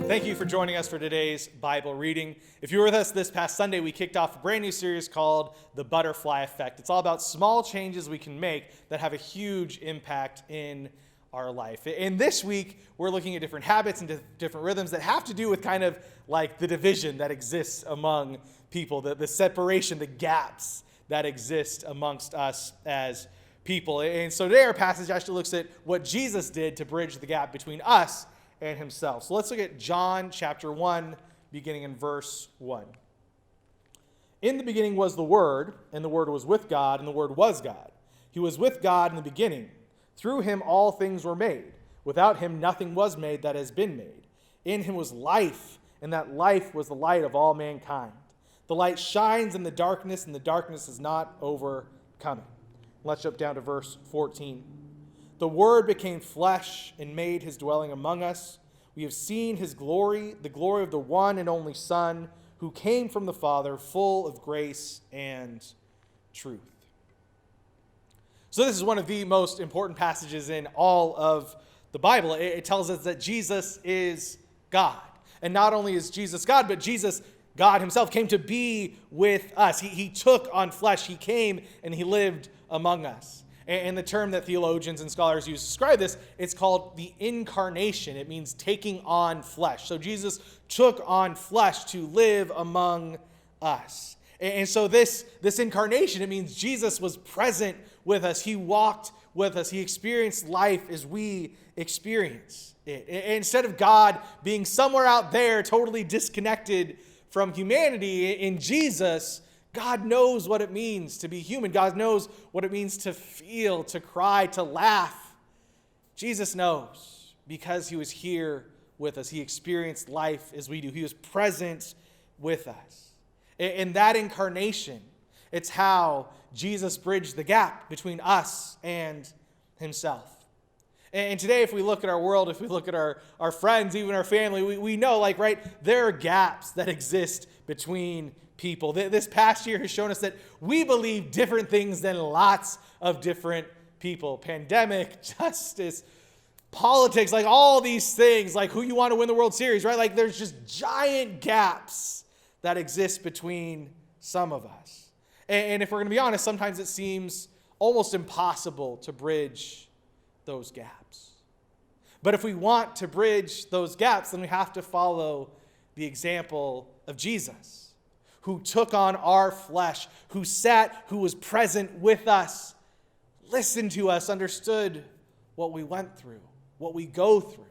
Thank you for joining us for today's Bible reading. If you were with us this past Sunday, we kicked off a brand new series called The Butterfly Effect. It's all about small changes we can make that have a huge impact in our life. And this week, we're looking at different habits and different rhythms that have to do with kind of like the division that exists among people, the separation, the gaps that exist amongst us as people. And so today our passage actually looks at what Jesus did to bridge the gap between us and himself. So let's look at John chapter 1, beginning in verse 1. In the beginning was the Word, and the Word was with God, and the Word was God. He was with God in the beginning. Through him all things were made. Without him nothing was made that has been made. In him was life, and that life was the light of all mankind. The light shines in the darkness, and the darkness is not overcome it. Let's jump down to verse 14. The Word became flesh and made his dwelling among us. We have seen his glory, the glory of the one and only Son, who came from the Father, full of grace and truth. So this is one of the most important passages in all of the Bible. It tells us that Jesus is God. And not only is Jesus God, but Jesus, God himself, came to be with us. He took on flesh. He came and he lived among us. And the term that theologians and scholars use to describe this, it's called the Incarnation. It means taking on flesh. So Jesus took on flesh to live among us. And so this incarnation, it means Jesus was present with us. He walked with us. He experienced life as we experience it. Instead of God being somewhere out there totally disconnected from humanity, in Jesus, God knows what it means to be human. God knows what it means to feel, to cry, to laugh. Jesus knows because he was here with us. He experienced life as we do. He was present with us. In that incarnation, it's how Jesus bridged the gap between us and himself. And today, if we look at our world, if we look at our friends, even our family, we know, there are gaps that exist between people. This past year has shown us that we believe different things than lots of different people. Pandemic, justice, politics, all these things, who you want to win the World Series, right? There's just giant gaps that exist between some of us. And if we're going to be honest, sometimes it seems almost impossible to bridge those gaps. But if we want to bridge those gaps, then we have to follow the example of Jesus, who took on our flesh, who was present with us, listened to us, understood what we went through, what we go through.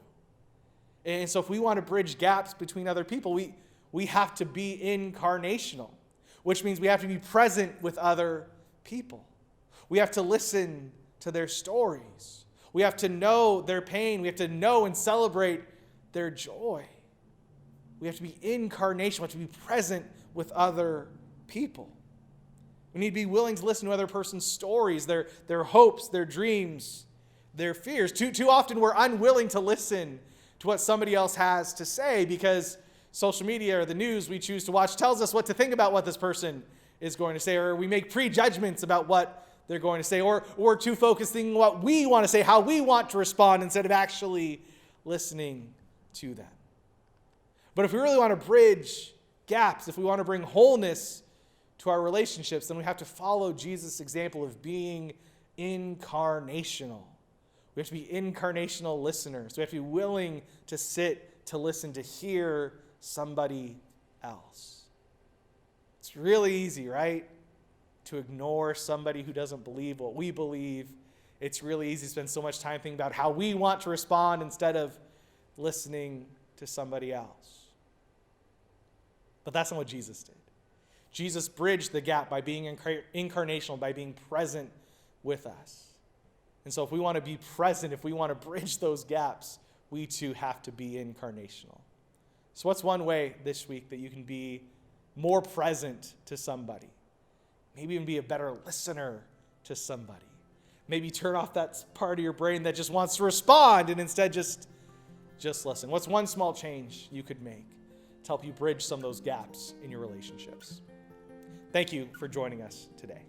And so if we want to bridge gaps between other people, we have to be incarnational, which means we have to be present with other people. We have to listen to their stories. We have to know their pain. We have to know and celebrate their joy. We have to be incarnational. We have to be present with other people. We need to be willing to listen to other person's stories, their hopes, their dreams, their fears. Too often we're unwilling to listen to what somebody else has to say because social media or the news we choose to watch tells us what to think about what this person is going to say, or we make prejudgments about what they're going to say, or we're too focused thinking what we want to say, how we want to respond, instead of actually listening to them. But if we really want to bridge gaps, if we want to bring wholeness to our relationships, then we have to follow Jesus' example of being incarnational. We have to be incarnational listeners. We have to be willing to sit, to listen, to hear somebody else. It's really easy, right? To ignore somebody who doesn't believe what we believe. It's really easy to spend so much time thinking about how we want to respond instead of listening to somebody else. But that's not what Jesus did. Jesus bridged the gap by being incarnational, by being present with us. And so if we want to be present, if we want to bridge those gaps, we too have to be incarnational. So what's one way this week that you can be more present to somebody? Maybe even be a better listener to somebody. Maybe turn off that part of your brain that just wants to respond and instead just listen. What's one small change you could make to help you bridge some of those gaps in your relationships? Thank you for joining us today.